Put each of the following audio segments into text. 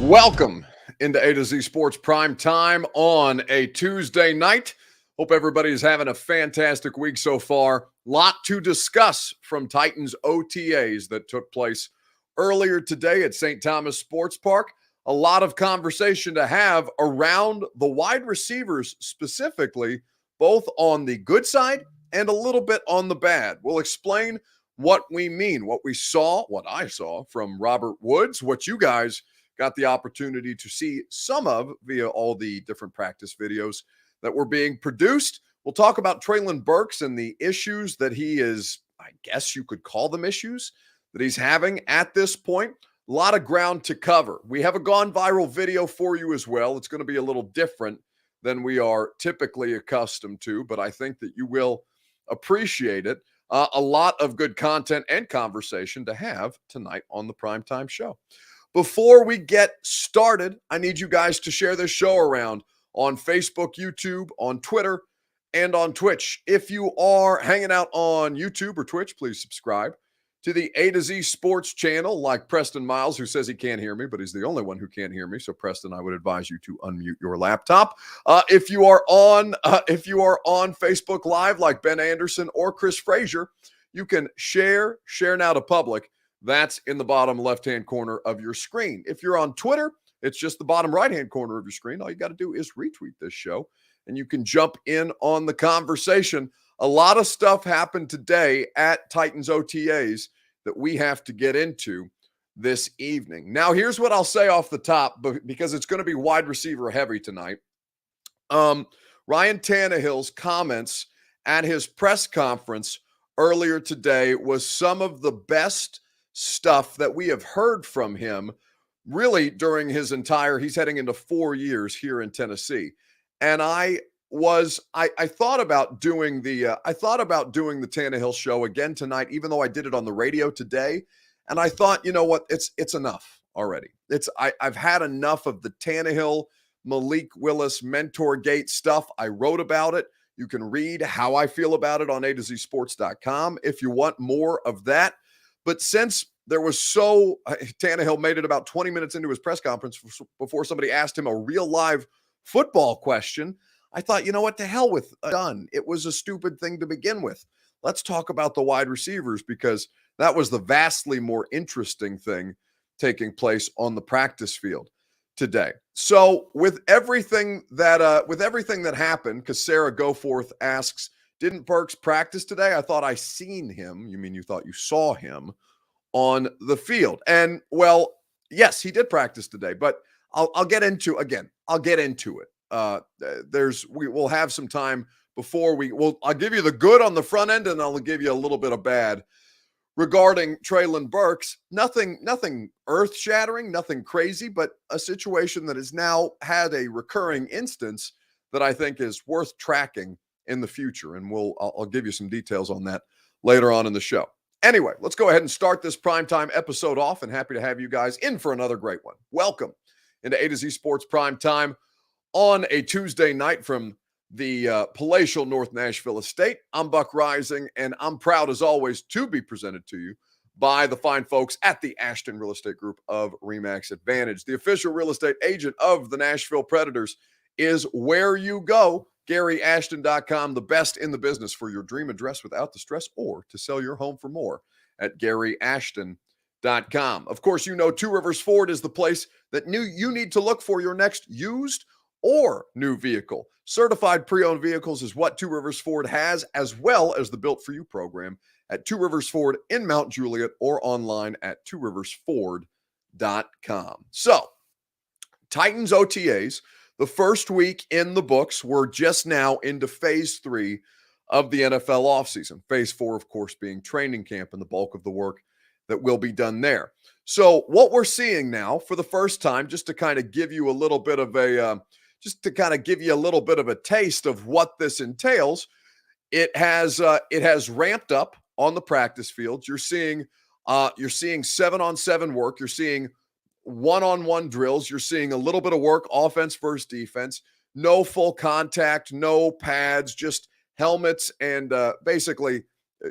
Welcome into A to Z Sports Prime Time on a Tuesday night. Hope everybody is having a fantastic week so far. Lot to discuss from Titans OTAs that took place earlier today at St. Thomas Sports Park. A lot of conversation to have around the wide receivers specifically, both on the good side and a little bit on the bad. We'll explain what we mean, what we saw, what I saw from Robert Woods, what you guys got the opportunity to see some of via all the different practice videos that were being produced. We'll talk about Treylon Burks and the issues that he is, I guess you could call them issues, that he's having at this point. A lot of ground to cover. We have a gone viral video for you as well. It's going to be a little different than we are typically accustomed to, but I think that you will appreciate it. A lot of good content and conversation to have tonight on the Primetime Show. Before we get started, I need you guys to share this show around on Facebook, YouTube, on Twitter, and on Twitch. If you are hanging out on YouTube or Twitch, please subscribe to the A to Z Sports channel, like Preston Miles, who says he can't hear me, but he's the only one who can't hear me. So, Preston, I would advise you to unmute your laptop. If you are on Facebook Live, like Ben Anderson or Chris Frazier, you can share now to public. That's in the bottom left-hand corner of your screen. If you're on Twitter, it's just the bottom right-hand corner of your screen. All you got to do is retweet this show, and you can jump in on the conversation. A lot of stuff happened today at Titans OTAs that we have to get into this evening. Now, here's what I'll say off the top, because it's going to be wide receiver heavy tonight. Ryan Tannehill's comments at his press conference earlier today was some of the best stuff that we have heard from him really during his he's heading into 4 years here in Tennessee. And I thought about doing the Tannehill show again tonight, even though I did it on the radio today. And I thought, you know what, it's enough already. I've had enough of the Tannehill, Malik Willis mentor gate stuff. I wrote about it. You can read how I feel about it on atozsports.com if you want more of that. But since there was Tannehill made it about 20 minutes into his press conference before somebody asked him a real live football question, I thought, you know what, to hell with done. It was a stupid thing to begin with. Let's talk about the wide receivers, because that was the vastly more interesting thing taking place on the practice field today. So with everything that happened, because Sarah Goforth asks, didn't Burks practice today? I thought I seen him. You mean you thought you saw him on the field? And well, yes, he did practice today, but I'll get into it. We'll have some time before I'll give you the good on the front end, and I'll give you a little bit of bad regarding Treylon Burks. Nothing earth-shattering, nothing crazy, but a situation that has now had a recurring instance that I think is worth tracking in the future. And I'll give you some details on that later on in the show. Anyway, let's go ahead and start this primetime episode off, and happy to have you guys in for another great one. Welcome into A to Z Sports Primetime on a Tuesday night from the palatial North Nashville estate. I'm Buck Rising, and I'm proud as always to be presented to you by the fine folks at the Ashton Real Estate Group of RE/MAX Advantage. The official real estate agent of the Nashville Predators is where you go. GaryAshton.com, the best in the business for your dream address without the stress, or to sell your home for more at GaryAshton.com. Of course, you know Two Rivers Ford is the place that you need to look for your next used or new vehicle. Certified pre-owned vehicles is what Two Rivers Ford has, as well as the Built For You program at Two Rivers Ford in Mount Juliet, or online at tworiversford.com. So, Titans OTAs, the first week in the books. We're just now into phase 3 of the NFL offseason. Phase 4, of course, being training camp and the bulk of the work that will be done there. So what we're seeing now for the first time, just to kind of give you a little bit of a taste of what this entails, it has ramped up on the practice field. You're seeing 7-on-7 work. You're seeing one-on-one drills. You're seeing a little bit of work, offense versus defense. No full contact, no pads, just helmets and basically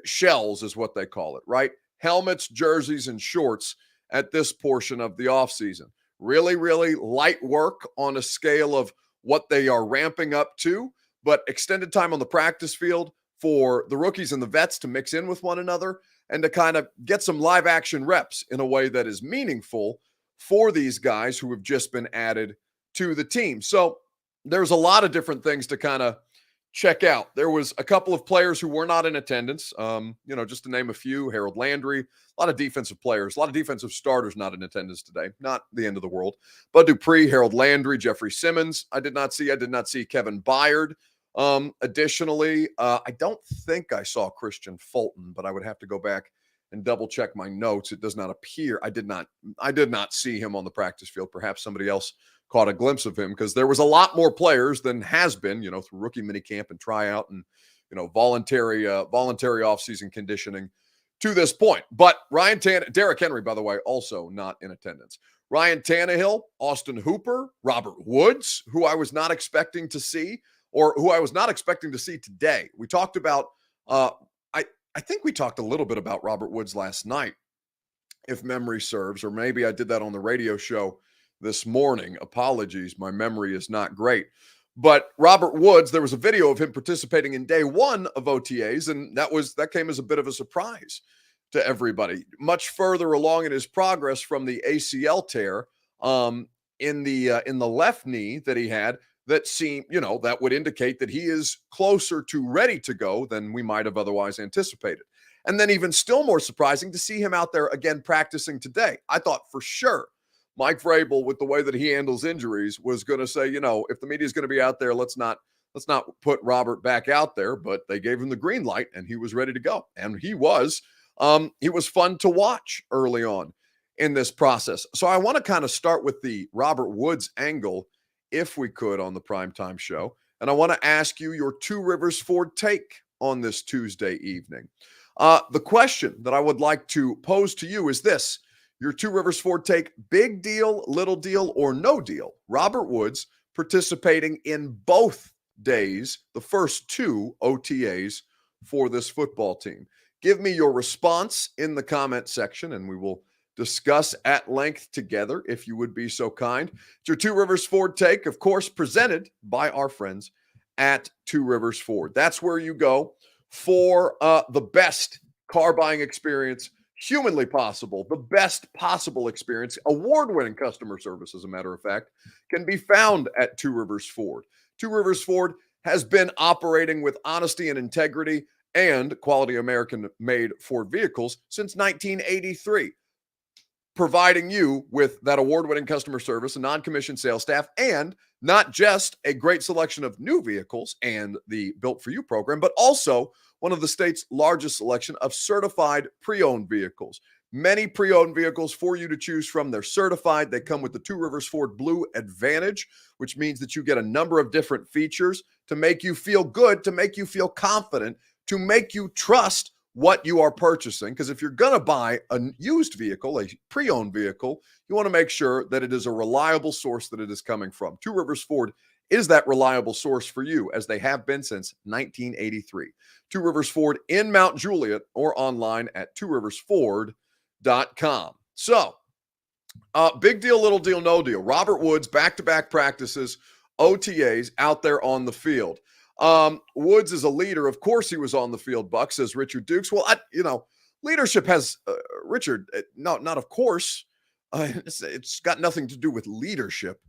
shells is what they call it, right? Helmets, jerseys, and shorts at this portion of the offseason. Really, really light work on a scale of what they are ramping up to, but extended time on the practice field for the rookies and the vets to mix in with one another and to kind of get some live action reps in a way that is meaningful for these guys who have just been added to the team. So there's a lot of different things to kind of check out. There was a couple of players who were not in attendance. Just to name a few: Harold Landry, a lot of defensive players, a lot of defensive starters not in attendance today. Not the end of the world. Bud Dupree, Harold Landry, Jeffrey Simmons. I did not see Kevin Byard. Additionally, I don't think I saw Christian Fulton, but I would have to go back and double check my notes. It does not appear. I did not see him on the practice field. Perhaps somebody else caught a glimpse of him, because there was a lot more players than has been, through rookie minicamp and tryout and, voluntary offseason conditioning to this point. But Derrick Henry, by the way, also not in attendance. Ryan Tannehill, Austin Hooper, Robert Woods, who I was not expecting to see, or who I was not expecting to see today. We talked about, I think we talked a little bit about Robert Woods last night, if memory serves, or maybe I did that on the radio show this morning. Apologies, my memory is not great. But Robert Woods, there was a video of him participating in day one of OTAs, and that came as a bit of a surprise to everybody. Much further along in his progress from the ACL tear in the left knee that he had, that seemed, that would indicate that he is closer to ready to go than we might have otherwise anticipated. And then even still more surprising to see him out there again practicing today. I thought for sure Mike Vrabel, with the way that he handles injuries, was going to say, if the media is going to be out there, let's not put Robert back out there. But they gave him the green light, and he was ready to go. And he was fun to watch early on in this process. So I want to kind of start with the Robert Woods angle, if we could, on the primetime show. And I want to ask you your Two Rivers Ford take on this Tuesday evening. The question that I would like to pose to you is this: your Two Rivers Ford take: big deal, little deal, or no deal? Robert Woods participating in both days, the first two OTAs for this football team. Give me your response in the comment section, and we will discuss at length together, if you would be so kind. It's your Two Rivers Ford take, of course, presented by our friends at Two Rivers Ford. That's where you go for the best car buying experience humanly possible, the best possible experience. Award-winning customer service, as a matter of fact, can be found at Two Rivers Ford. Two Rivers Ford has been operating with honesty and integrity and quality American-made Ford vehicles since 1983. Providing you with that award-winning customer service, a non-commissioned sales staff, and not just a great selection of new vehicles and the Built For You program, but also one of the state's largest selection of certified pre-owned vehicles. Many pre-owned vehicles for you to choose from. They're certified. They come with the Two Rivers Ford Blue Advantage, which means that you get a number of different features to make you feel good, to make you feel confident, to make you trust what you are purchasing. Because if you're going to buy a used vehicle, a pre-owned vehicle, you want to make sure that it is a reliable source that it is coming from. Two Rivers Ford is that reliable source for you, as they have been since 1983. Two Rivers Ford in Mount Juliet, or online at tworiversford.com. So, big deal, little deal, no deal. Robert Woods, back-to-back practices, OTAs, out there on the field. Woods is a leader. Of course he was on the field, Buck, says Richard Dukes. Well, leadership has, Richard, no, not of course. It's got nothing to do with leadership.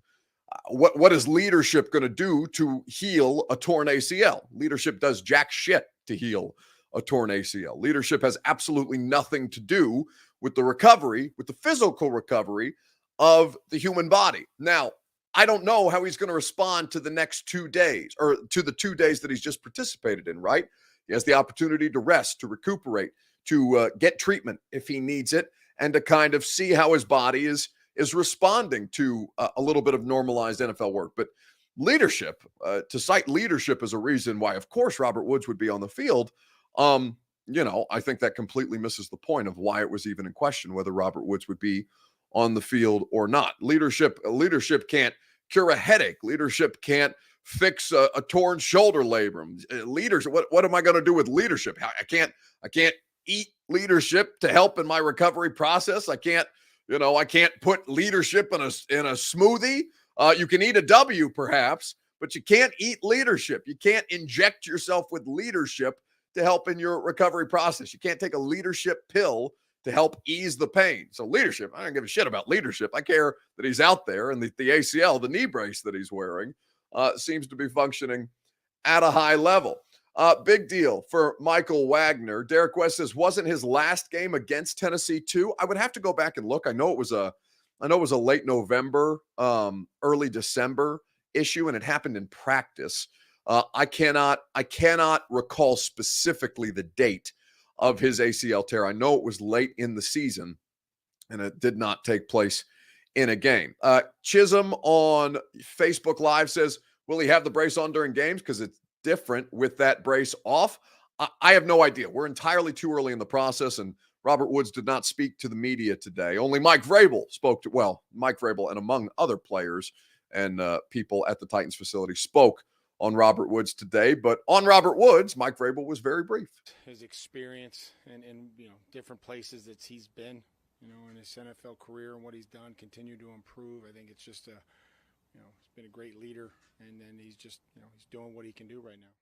What is leadership going to do to heal a torn ACL? Leadership does jack shit to heal a torn ACL. Leadership has absolutely nothing to do with the recovery, with the physical recovery of the human body. Now, I don't know how he's going to respond to the next 2 days, or to the 2 days that he's just participated in, right? He has the opportunity to rest, to recuperate, to get treatment if he needs it, and to kind of see how his body is responding to a little bit of normalized NFL work. But leadership, to cite leadership as a reason why, of course, Robert Woods would be on the field, I think that completely misses the point of why it was even in question whether Robert Woods would be on the field or not. Leadership can't cure a headache. Leadership can't fix a torn shoulder labrum. Leadership, what am I going to do with leadership? I can't eat leadership to help in my recovery process. I can't I can't put leadership in a smoothie. You can eat a W perhaps, but you can't eat leadership. You can't inject yourself with leadership to help in your recovery process. You can't take a leadership pill to help ease the pain. So leadership, I don't give a shit about leadership. I care that he's out there and the ACL, the knee brace that he's wearing, seems to be functioning at a high level. Big deal for Michael Wagner. Derek West says, wasn't his last game against Tennessee too? I would have to go back and look. I know it was a late November, early December issue, and it happened in practice. I cannot recall specifically the date of his ACL tear. I know it was late in the season, and it did not take place in a game. Chisholm on Facebook Live says, will he have the brace on during games? Because it's different with that brace off. I have no idea. We're entirely too early in the process, and Robert Woods did not speak to the media today. Only Mike Vrabel Mike Vrabel and among other players and people at the Titans facility spoke on Robert Woods today. But on Robert Woods, Mike Vrabel was very brief. His experience in different places that he's been, in his NFL career and what he's done, continue to improve. I think it's just he's been a great leader, and then he's just, he's doing what he can do right now.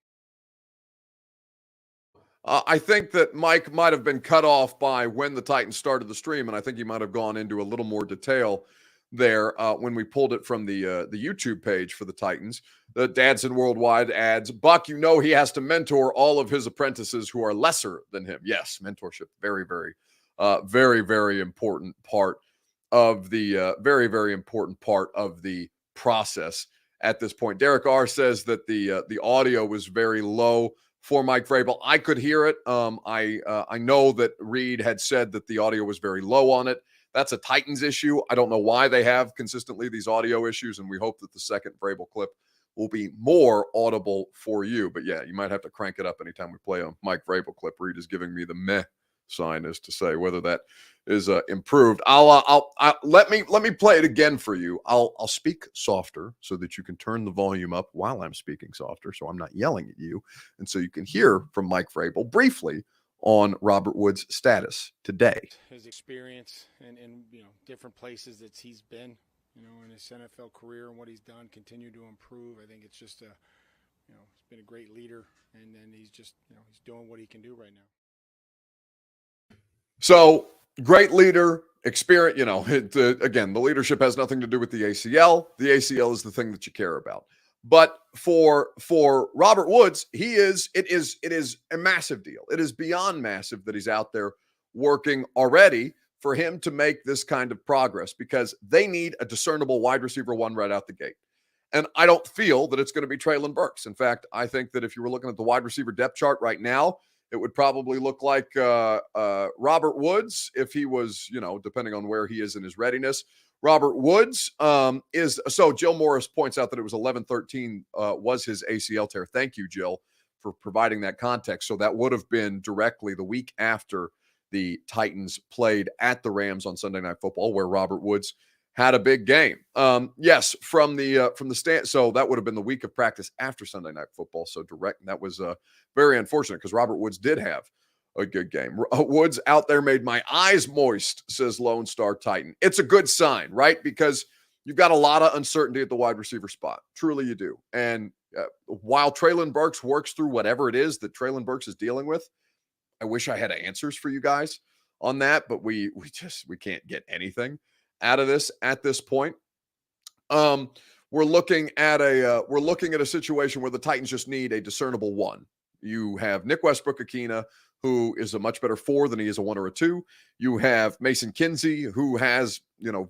I think that Mike might have been cut off by when the Titans started the stream, and I think he might have gone into a little more detail there when we pulled it from the YouTube page for the Titans. The Dadson Worldwide adds, Buck, he has to mentor all of his apprentices who are lesser than him. Yes, mentorship, very, very, very, very important part of the very, very important part of the process at this point. Derek R says that the audio was very low for Mike Vrabel. I could hear it. I know that Reed had said that the audio was very low on it. That's a Titans issue. I don't know why they have consistently these audio issues, and we hope that the second Vrabel clip will be more audible for you. But yeah, you might have to crank it up anytime we play a Mike Vrabel clip. Reed is giving me the meh sign as to say whether that is improved. Let me play it again for you. I'll speak softer so that you can turn the volume up while I'm speaking softer, so I'm not yelling at you, and so you can hear from Mike Vrabel briefly on Robert Woods' status today. His experience in different places that he's been, in his NFL career and what he's done, continue to improve. I think it's just he's been a great leader, and then he's just he's doing what he can do right now. So great leader, experience. Again, the leadership has nothing to do with the ACL. The ACL is the thing that you care about. But for Robert Woods, it is a massive deal. It is beyond massive that he's out there working already for him to make this kind of progress, because they need a discernible wide receiver one right out the gate. And I don't feel that it's going to be Treylon Burks. In fact, I think that if you were looking at the wide receiver depth chart right now, it would probably look like Robert Woods if he was, depending on where he is in his readiness. Robert Woods so Jill Morris points out that it was 11-13 was his ACL tear. Thank you, Jill, for providing that context. So that would have been directly the week after the Titans played at the Rams on Sunday Night Football, where Robert Woods had a big game. Yes, from the stand. So that would have been the week of practice after Sunday Night Football. So that was very unfortunate, because Robert Woods did have a good game. Woods out there made my eyes moist, says Lone Star Titan. It's a good sign, right? Because you've got a lot of uncertainty at the wide receiver spot. Truly you do. And while Treylon Burks works through whatever it is that Treylon Burks is dealing with, I wish I had answers for you guys on that, but we can't get anything out of this at this point. We're looking at a situation where the Titans just need a discernible one. You have Nick Westbrook-Akina, who is a much better 4 than he is a 1 or a 2. You have Mason Kinsey, who has,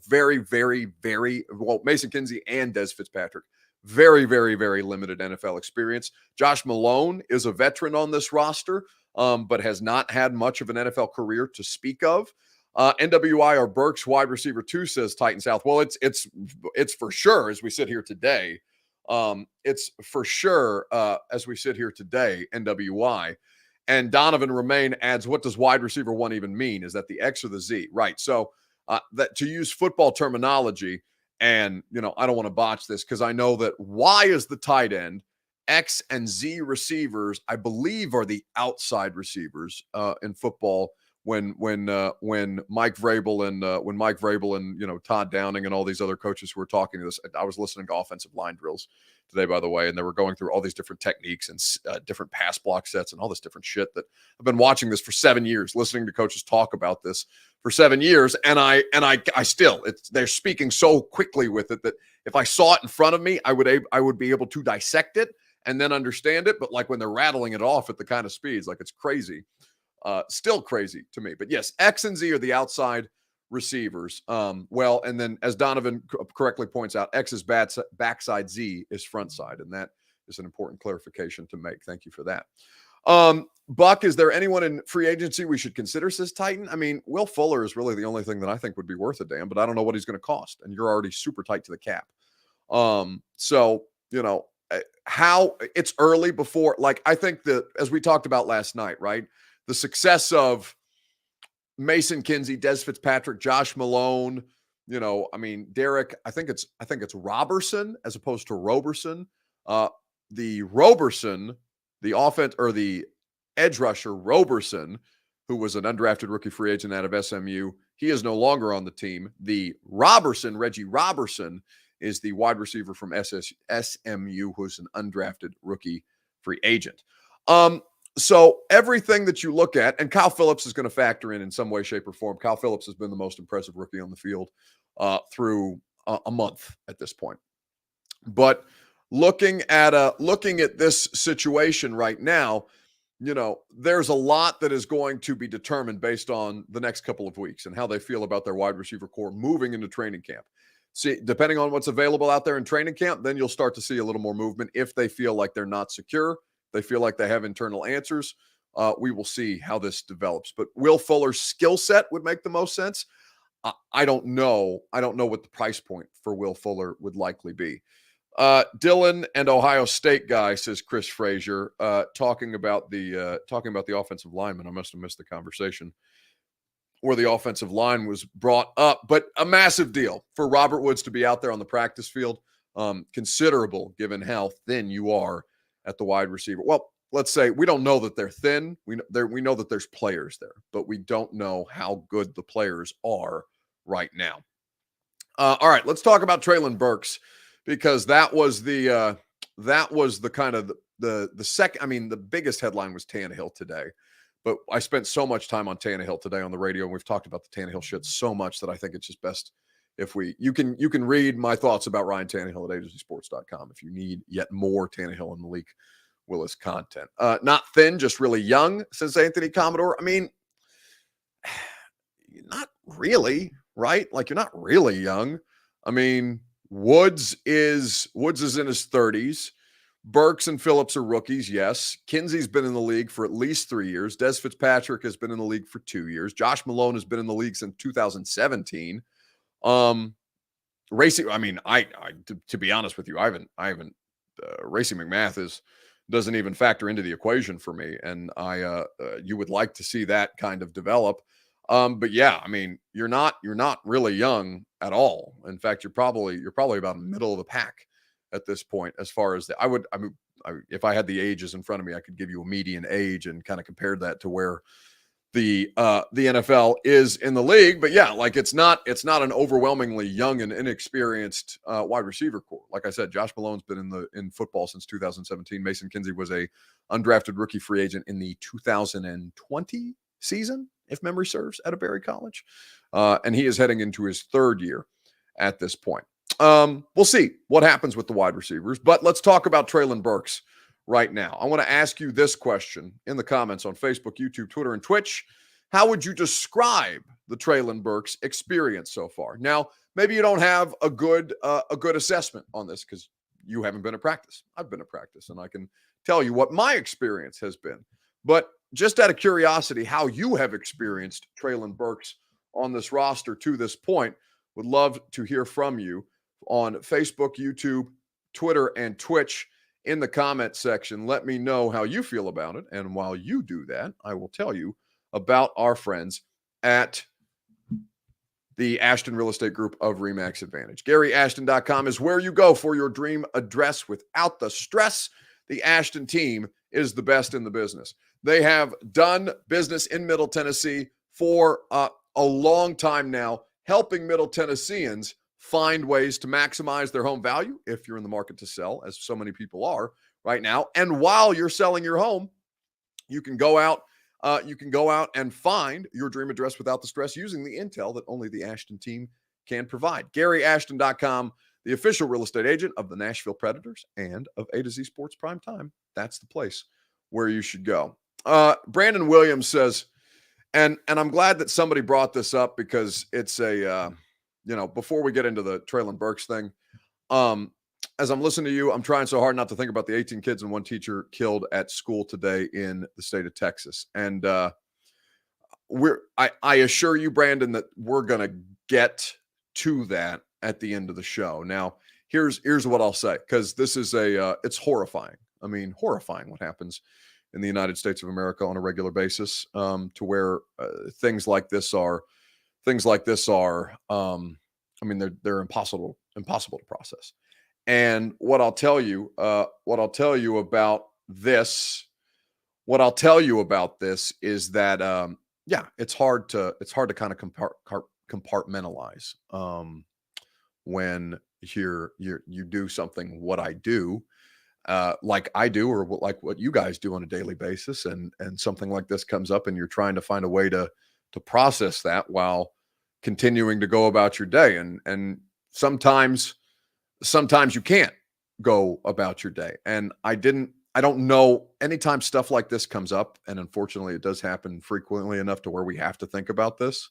very, very, very well, Mason Kinsey and Des Fitzpatrick, very, very, very limited NFL experience. Josh Malone is a veteran on this roster, but has not had much of an NFL career to speak of. NWI or Burks wide receiver 2, says Titan South. Well, it's for sure as we sit here today. It's for sure as we sit here today, NWI. And Donovan Romaine adds, what does wide receiver 1 even mean? Is that the X or the Z? Right. So that, to use football terminology, and I don't want to botch this because I know that Y is the tight end, X and Z receivers, I believe, are the outside receivers in football, when Mike Vrabel and Todd Downing and all these other coaches who were talking to this. I was listening to offensive line drills today, by the way, and they were going through all these different techniques and different pass block sets and all this different shit that I've been watching this for 7 years, listening to coaches talk about this for 7 years, and I still, they're speaking so quickly with it that if I saw it in front of me, I would be able to dissect it and then understand it. But like when they're rattling it off at the kind of speeds, like it's crazy. Still crazy to me. But yes, X and Z are the outside receivers. Well, and then as Donovan correctly points out, X is backside, Z is front side. And that is an important clarification to make. Thank you for that. Buck, is there anyone in free agency we should consider, says Titan? I mean, Will Fuller is really the only thing that I think would be worth a damn, but I don't know what he's going to cost. And you're already super tight to the cap. So, how it's early before, like, I think that as we talked about last night, right? The success of Mason Kinsey, Des Fitzpatrick, Josh Malone, Derek, I think it's Robertson as opposed to Roberson. The Roberson, the offense or the edge rusher Roberson, who was an undrafted rookie free agent out of SMU, he is no longer on the team. The Reggie Robertson, is the wide receiver from SMU, who's an undrafted rookie free agent. So everything that you look at, and Kyle Phillips is going to factor in some way, shape, or form. Kyle Phillips has been the most impressive rookie on the field through a month at this point. But looking at this situation right now, there's a lot that is going to be determined based on the next couple of weeks and how they feel about their wide receiver core moving into training camp. See, depending on what's available out there in training camp, then you'll start to see a little more movement. If they feel like they're not secure, they feel like they have internal answers, we will see how this develops. But Will Fuller's skill set would make the most sense. I don't know. I don't know what the price point for Will Fuller would likely be. Dylan and Ohio State guy, says Chris Frazier, talking about the offensive lineman. I must have missed the conversation where the offensive line was brought up, but a massive deal for Robert Woods to be out there on the practice field. Considerable given how thin you are at the wide receiver. Well, let's say we don't know that they're thin. We know that there's players there, but we don't know how good the players are right now. All right, let's talk about Treylon Burks, because that was the kind of the second. I mean, the biggest headline was Tannehill today. But I spent so much time on Tannehill today on the radio, and we've talked about the Tannehill shit so much that I think it's just best if you can read my thoughts about Ryan Tannehill at AtoZsports.com if you need yet more Tannehill and Malik Willis content. Not thin, just really young, says Anthony Commodore. I mean, not really, right? Like, you're not really young. I mean, Woods is in his 30s. Burks and Phillips are rookies, yes. Kinsey's been in the league for at least 3 years. Des Fitzpatrick has been in the league for 2 years. Josh Malone has been in the league since 2017. Racing, I mean, to be honest with you, I haven't. Racing McMath doesn't even factor into the equation for me, and you would like to see that kind of develop. But yeah, I mean, you're not really young at all. In fact, you're probably about middle of the pack at this point, as far as if I had the ages in front of me, I could give you a median age and kind of compare that to where the NFL is in the league. But yeah, like it's not an overwhelmingly young and inexperienced wide receiver core. Like I said, Josh Malone's been in football since 2017. Mason Kinsey was a undrafted rookie free agent in the 2020 season, if memory serves, at Berry College, and he is heading into his third year at this point. We'll see what happens with the wide receivers, but let's talk about Treylon Burks right now. I want to ask you this question in the comments on Facebook, YouTube, Twitter, and Twitch. How would you describe the Treylon Burks experience so far? Now, maybe you don't have a good assessment on this because you haven't been at practice. I've been at practice, and I can tell you what my experience has been. But just out of curiosity, how you have experienced Treylon Burks on this roster to this point, would love to hear from you on Facebook, YouTube, Twitter, and Twitch in the comment section. Let me know how you feel about it. And while you do that, I will tell you about our friends at the Ashton Real Estate Group of RE/MAX Advantage. GaryAshton.com is where you go for your dream address without the stress. The Ashton team is the best in the business. They have done business in Middle Tennessee for a long time now, helping Middle Tennesseans find ways to maximize their home value if you're in the market to sell, as so many people are right now. And while you're selling your home, you can go out and find your dream address without the stress using the intel that only the Ashton team can provide. GaryAshton.com, the official real estate agent of the Nashville Predators and of A to Z Sports Prime Time. That's the place where you should go. Brandon Williams says, and I'm glad that somebody brought this up because it's a, before we get into the Treylon Burks thing, as I'm listening to you, I'm trying so hard not to think about the 18 kids and one teacher killed at school today in the state of Texas. And I assure you, Brandon, that we're going to get to that at the end of the show. Now, here's what I'll say, because this is it's horrifying. I mean, horrifying what happens in the United States of America on a regular basis, to where things like this are. I mean, they're impossible to process. And what I'll tell you about this is that, it's hard to kind of compartmentalize when you do something, what I do, like I do, or like what you guys do on a daily basis. And something like this comes up and you're trying to find a way to process that while continuing to go about your day. And sometimes you can't go about your day. And I don't know, anytime stuff like this comes up, and unfortunately it does happen frequently enough to where we have to think about this.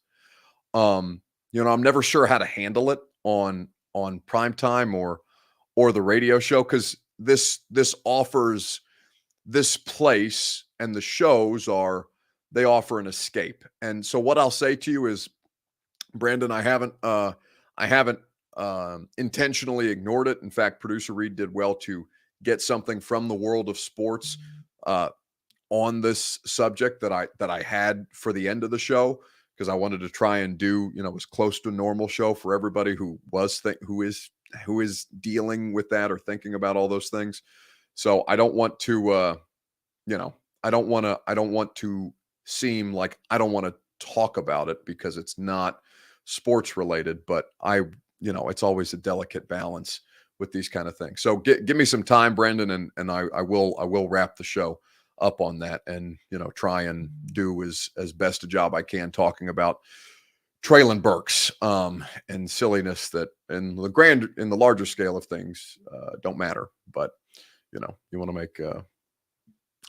I'm never sure how to handle it on primetime or the radio show, because this offers, this place and the shows they offer an escape. And so what I'll say to you is, Brandon, I haven't intentionally ignored it. In fact, producer Reed did well to get something from the world of sports on this subject that I had for the end of the show, because I wanted to try and do, as close to a normal show for everybody who is dealing with that or thinking about all those things. So I don't want to, I don't want to seem like I don't want to talk about it because it's not sports related, but it's always a delicate balance with these kind of things. So give me some time, Brandon, and I will wrap the show up on that, and try and do as best a job I can talking about Treylon Burks and silliness that in the larger scale of things don't matter, but you want to make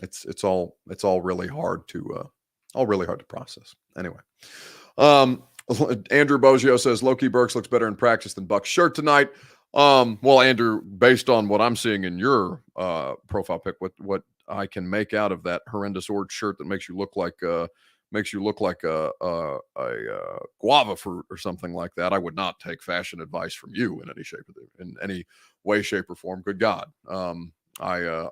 it's all really hard to process. Anyway, Andrew Boggio says Loki Burks looks better in practice than Buck's shirt tonight. Well, Andrew, based on what I'm seeing in your profile pic, what I can make out of that horrendous orange shirt that makes you look like a guava fruit or something like that, I would not take fashion advice from you in any way, shape, or form. Good God. I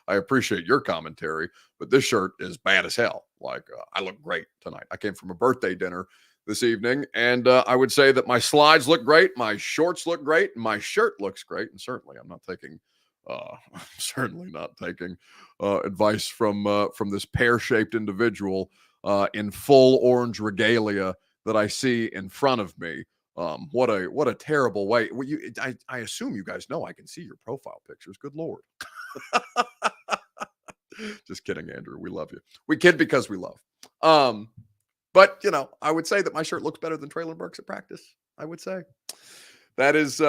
appreciate your commentary, but this shirt is bad as hell. Like, I look great tonight. I came from a birthday dinner this evening, and I would say that my slides look great, my shorts look great, and my shirt looks great. And certainly I'm certainly not taking advice from this pear-shaped individual in full orange regalia that I see in front of me. What a terrible way. Well, I assume you guys know I can see your profile pictures. Good Lord. Just kidding, Andrew. We love you. We kid because we love. But I would say that my shirt looks better than Treylon Burks at practice. I would say that is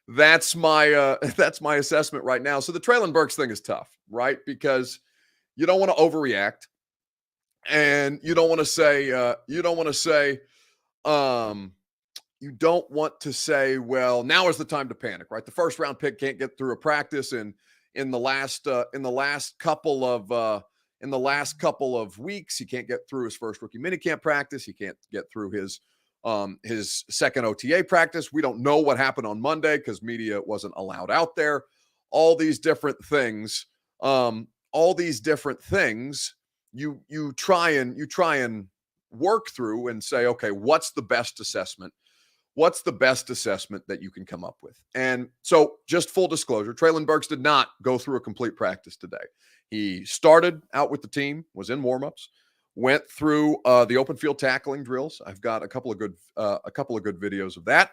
that's my assessment right now. So the Treylon Burks thing is tough, right? Because you don't want to overreact, and you don't want to say, well, now is the time to panic, right? The first round pick can't get through a practice in the last couple of weeks. He can't get through his first rookie minicamp practice. He can't get through his second OTA practice. We don't know what happened on Monday because media wasn't allowed out there. All these different things. You try and work through and say, okay, what's the best assessment? What's the best assessment that you can come up with? And so, just full disclosure, Treylon Burks did not go through a complete practice today. He started out with the team, was in warmups, went through the open field tackling drills. I've got a couple of good videos of that.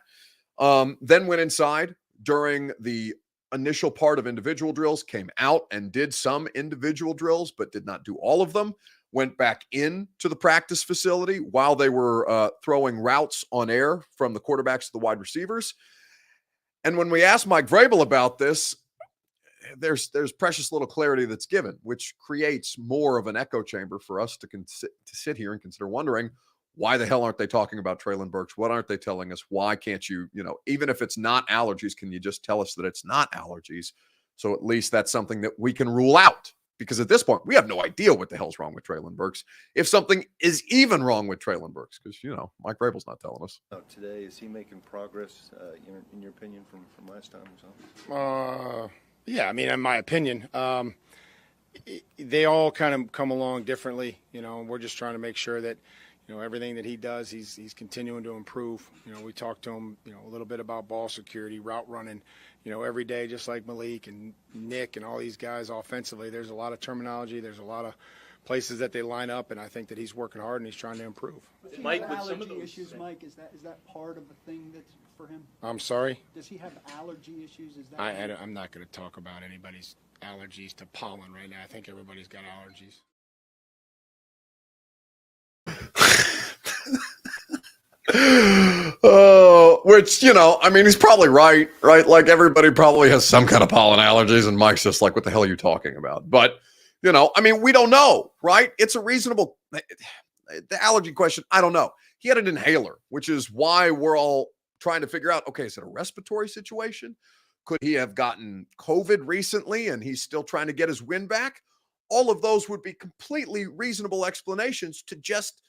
Then went inside during the initial part of individual drills, came out and did some individual drills, but did not do all of them. Went back into the practice facility while they were throwing routes on air from the quarterbacks to the wide receivers. And when we asked Mike Vrabel about this, there's precious little clarity that's given, which creates more of an echo chamber for us to sit here and consider wondering, why the hell aren't they talking about Treylon Burks? What aren't they telling us? Why can't you, even if it's not allergies, can you just tell us that it's not allergies? So at least that's something that we can rule out, because at this point, we have no idea what the hell's wrong with Treylon Burks, if something is even wrong with Treylon Burks, because, Mike Vrabel's not telling us. Today, is he making progress, in your opinion, from last time or something? Yeah, I mean, in my opinion, they all kind of come along differently, and we're just trying to make sure that, everything that he does, he's continuing to improve. We talked to him, a little bit about ball security, route running, every day, just like Malik and Nick and all these guys offensively. There's a lot of terminology. There's a lot of places that they line up, and I think that he's working hard and he's trying to improve. Mike, with some of those issues, Mike, is that part of the thing that's for him? I'm sorry? Does he have allergy issues? Is that I'm not going to talk about anybody's allergies to pollen right now. I think everybody's got allergies. Which, he's probably right? Like, everybody probably has some kind of pollen allergies, and Mike's just like, what the hell are you talking about? But, we don't know, right? It's a reasonable, the allergy question, I don't know. He had an inhaler, which is why we're all trying to figure out, okay, is it a respiratory situation? Could he have gotten COVID recently and he's still trying to get his wind back? All of those would be completely reasonable explanations to just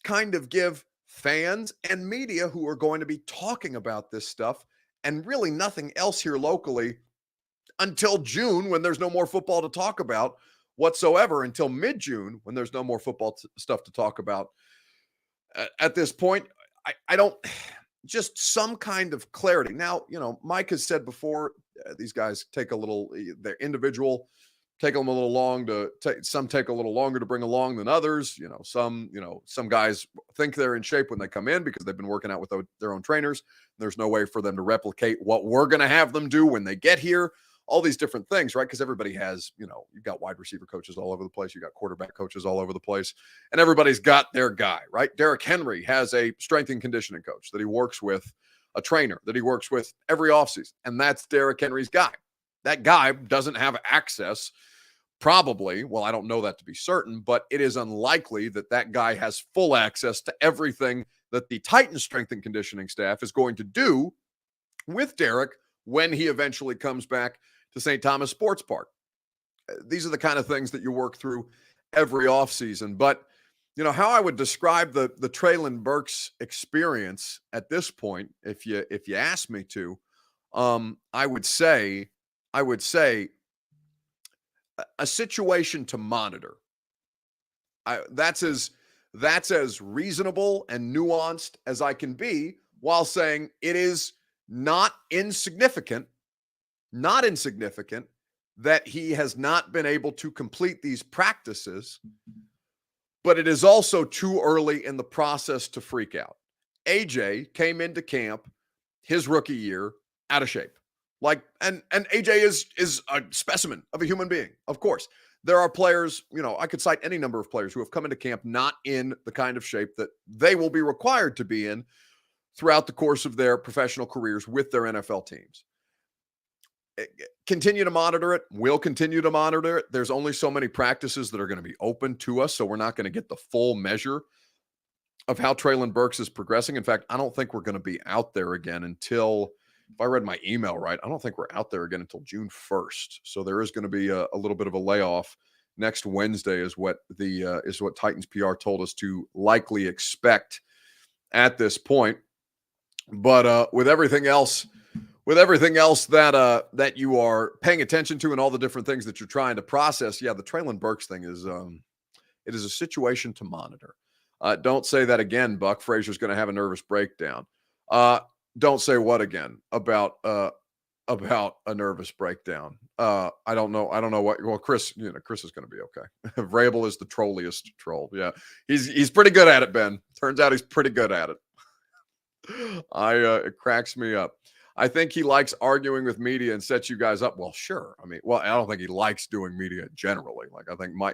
kind of give fans and media who are going to be talking about this stuff, and really nothing else here locally until June, when there's no more football to talk about whatsoever, until mid-June, when there's no more football stuff to talk about. At this point, I don't, just some kind of clarity. Now, Mike has said before, these guys take a little, they're individual, take them a little long to take, some take a little longer to bring along than others. Some guys think they're in shape when they come in because they've been working out with their own trainers. There's no way for them to replicate what we're going to have them do when they get here. All these different things, right? Because everybody has, you've got wide receiver coaches all over the place. You've got quarterback coaches all over the place. And everybody's got their guy, right? Derrick Henry has a strength and conditioning coach that he works with, a trainer that he works with every offseason. And that's Derrick Henry's guy. That guy doesn't have access, probably, well, I don't know that to be certain, but it is unlikely that that guy has full access to everything that the Titans strength and conditioning staff is going to do with Derrick when he eventually comes back to St. Thomas Sports Park. These are the kind of things that you work through every offseason. But, how I would describe the Treylon Burks experience at this point, if you ask me to, I would say a situation to monitor. That's as reasonable and nuanced as I can be, while saying it is not insignificant that he has not been able to complete these practices, but it is also too early in the process to freak out. AJ came into camp his rookie year out of shape. And AJ is a specimen of a human being. Of course, there are players, I could cite any number of players who have come into camp not in the kind of shape that they will be required to be in throughout the course of their professional careers with their NFL teams. Continue to monitor it. We'll continue to monitor it. There's only so many practices that are going to be open to us, so we're not going to get the full measure of how Treylon Burks is progressing. In fact, I don't think we're going to be out there again until, if I read my email right, I don't think we're out there again until June 1st. So there is going to be a little bit of a layoff. Next Wednesday is what Titans PR told us to likely expect at this point. But with everything else that you are paying attention to and all the different things that you're trying to process, yeah, the Treylon Burks thing is it is a situation to monitor. Don't say that again, Buck. Frazier's going to have a nervous breakdown. Don't say what again about about a nervous breakdown. I don't know what. Well, Chris, Chris is going to be okay. Vrabel is the trolliest troll. Yeah, he's pretty good at it, Ben. Turns out he's pretty good at it. It cracks me up. I think he likes arguing with media and sets you guys up. Well, sure. I mean, I don't think he likes doing media generally. Like, I think when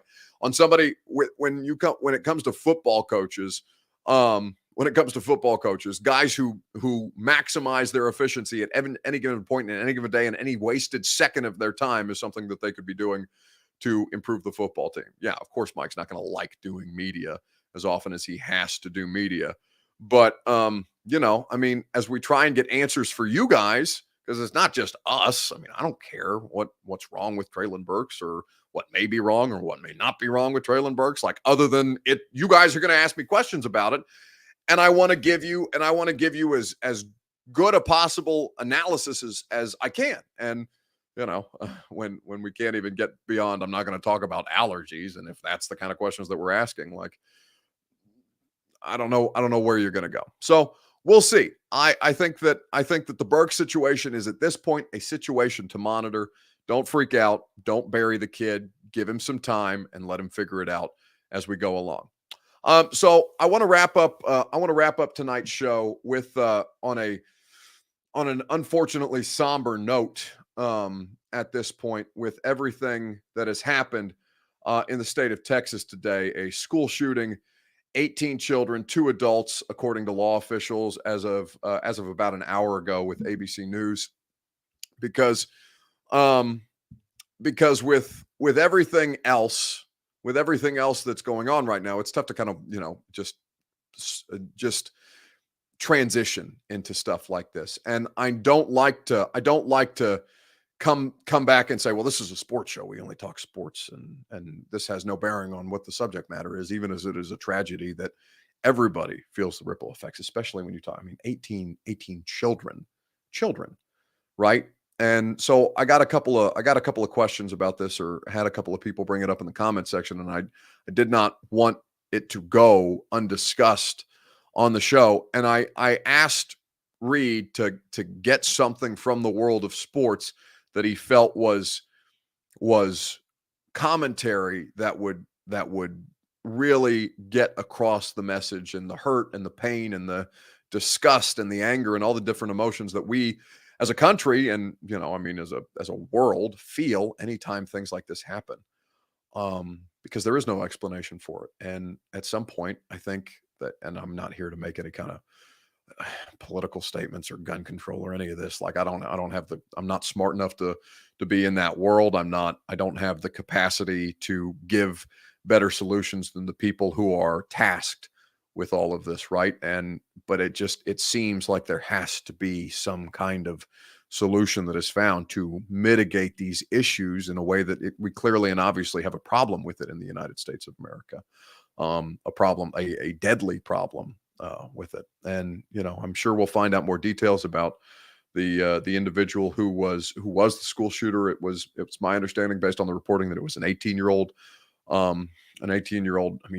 it comes to football coaches, guys who maximize their efficiency at any given point in any given day and any wasted second of their time is something that they could be doing to improve the football team. Yeah, of course, Mike's not going to like doing media as often as he has to do media. But, I mean, as we try and get answers for you guys, because it's not just us. I mean, I don't care what's wrong with Treylon Burks or what may be wrong or what may not be wrong with Treylon Burks. Like, other than it, you guys are going to ask me questions about it. And I want to give you as good a possible analysis as I can. And, when we can't even get beyond, I'm not going to talk about allergies. And if that's the kind of questions that we're asking, like, I don't know where you're going to go. So we'll see. I think that the Burke situation is at this point a situation to monitor. Don't freak out. Don't bury the kid. Give him some time and let him figure it out as we go along. So I want to wrap up. Tonight's show with on an unfortunately somber note. At this point, with everything that has happened in the state of Texas today, a school shooting. 18 children, 2 adults, according to law officials, as of about an hour ago with ABC News, because with everything else that's going on right now, it's tough to kind of just transition into stuff like this. And I don't like to come back and say, well, this is a sports show. We only talk sports and this has no bearing on what the subject matter is, even as it is a tragedy that everybody feels the ripple effects, especially when you talk, 18 children, right? And so I got a couple of questions about this, or had a couple of people bring it up in the comment section. And I did not want it to go undiscussed on the show. And I asked Reed to get something from the world of sports that he felt was commentary that would really get across the message and the hurt and the pain and the disgust and the anger and all the different emotions that we as a country and as a world feel anytime things like this happen, because there is no explanation for it. And at some point, I think that, and I'm not here to make any kind of political statements or gun control or any of this. Like, I'm not smart enough to be in that world. I don't have the capacity to give better solutions than the people who are tasked with all of this. Right. But it seems like there has to be some kind of solution that is found to mitigate these issues in a way that we clearly and obviously have a problem with it in the United States of America. A deadly problem with it. And, I'm sure we'll find out more details about the individual who was the school shooter. It's my understanding, based on the reporting, that it was an 18-year-old,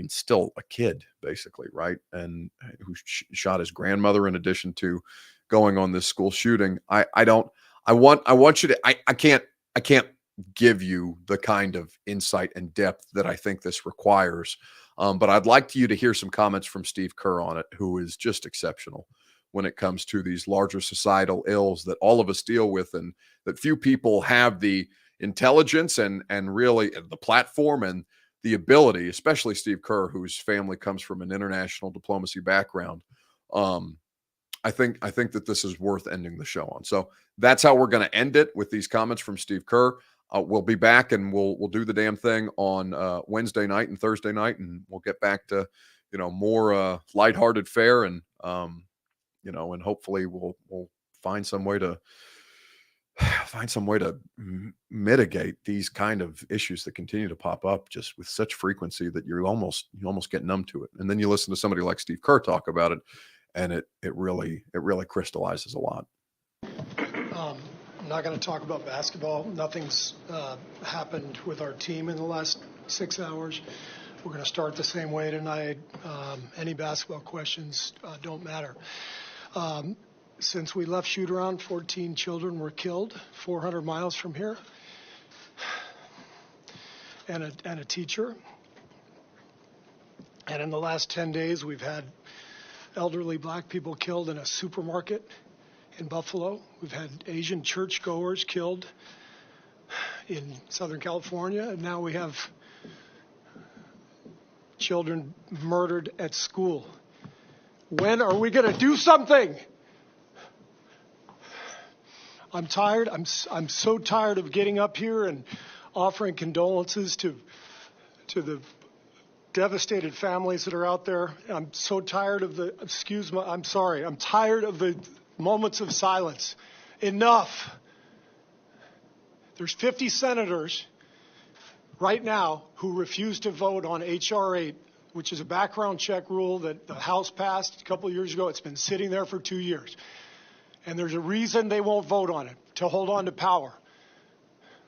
still a kid, basically. Right. And who shot his grandmother in addition to going on this school shooting. I want you to, I can't give you the kind of insight and depth that I think this requires. But I'd like you to hear some comments from Steve Kerr on it, who is just exceptional when it comes to these larger societal ills that all of us deal with, and that few people have the intelligence and really the platform and the ability, especially Steve Kerr, whose family comes from an international diplomacy background. I think that this is worth ending the show on. So that's how we're going to end it, with these comments from Steve Kerr. We'll be back and we'll do the damn thing on Wednesday night and Thursday night, and we'll get back to more lighthearted fare, and and hopefully we'll find some way to mitigate these kind of issues that continue to pop up just with such frequency that you almost get numb to it. And then you listen to somebody like Steve Kerr talk about it, and it really crystallizes a lot. I'm not going to talk about basketball. Nothing's happened with our team in the last 6 hours. We're going to start the same way tonight. Any basketball questions don't matter. since we left shoot-around, 14 children were killed 400 miles from here, and a teacher. And in the last 10 days, we've had elderly black people killed in a supermarket in Buffalo. We've had Asian churchgoers killed in Southern California. And now we have children murdered at school. When are we going to do something? I'm tired. I'm so tired of getting up here and offering condolences to the devastated families that are out there. I'm so tired of I'm tired of the moments of silence. Enough. There's 50 senators right now who refuse to vote on H.R. 8, which is a background check rule that the House passed a couple of years ago. It's been sitting there for 2 years. And there's a reason they won't vote on it, to hold on to power.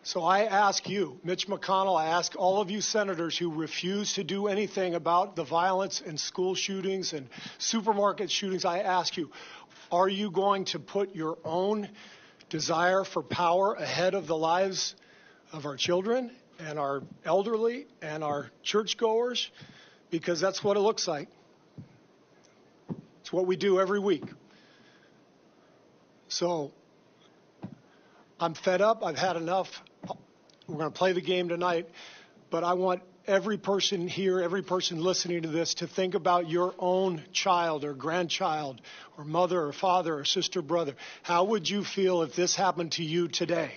So I ask you, Mitch McConnell, I ask all of you senators who refuse to do anything about the violence and school shootings and supermarket shootings, I ask you, are you going to put your own desire for power ahead of the lives of our children and our elderly and our churchgoers? Because that's what it looks like. It's what we do every week. So I'm fed up. I've had enough. We're going to play the game tonight, but I want every person here, every person listening to this, to think about your own child or grandchild or mother or father or sister, brother. How would you feel if this happened to you today?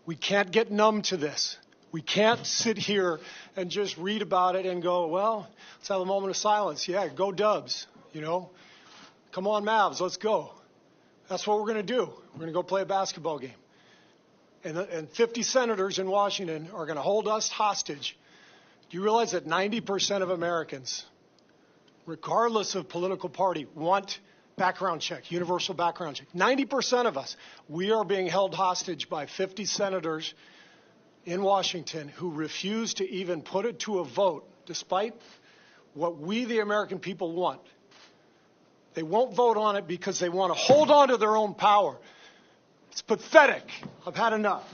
We can't get numb to this. We can't sit here and just read about it and go, well, let's have a moment of silence. Yeah, go Dubs, Come on, Mavs, let's go. That's what we're going to do. We're going to go play a basketball game. And 50 senators in Washington are going to hold us hostage. Do you realize that 90% of Americans, regardless of political party, want background check, universal background check? 90% of us, we are being held hostage by 50 senators in Washington who refuse to even put it to a vote, despite what we, the American people, want. They won't vote on it because they want to hold on to their own power. It's pathetic. I've had enough.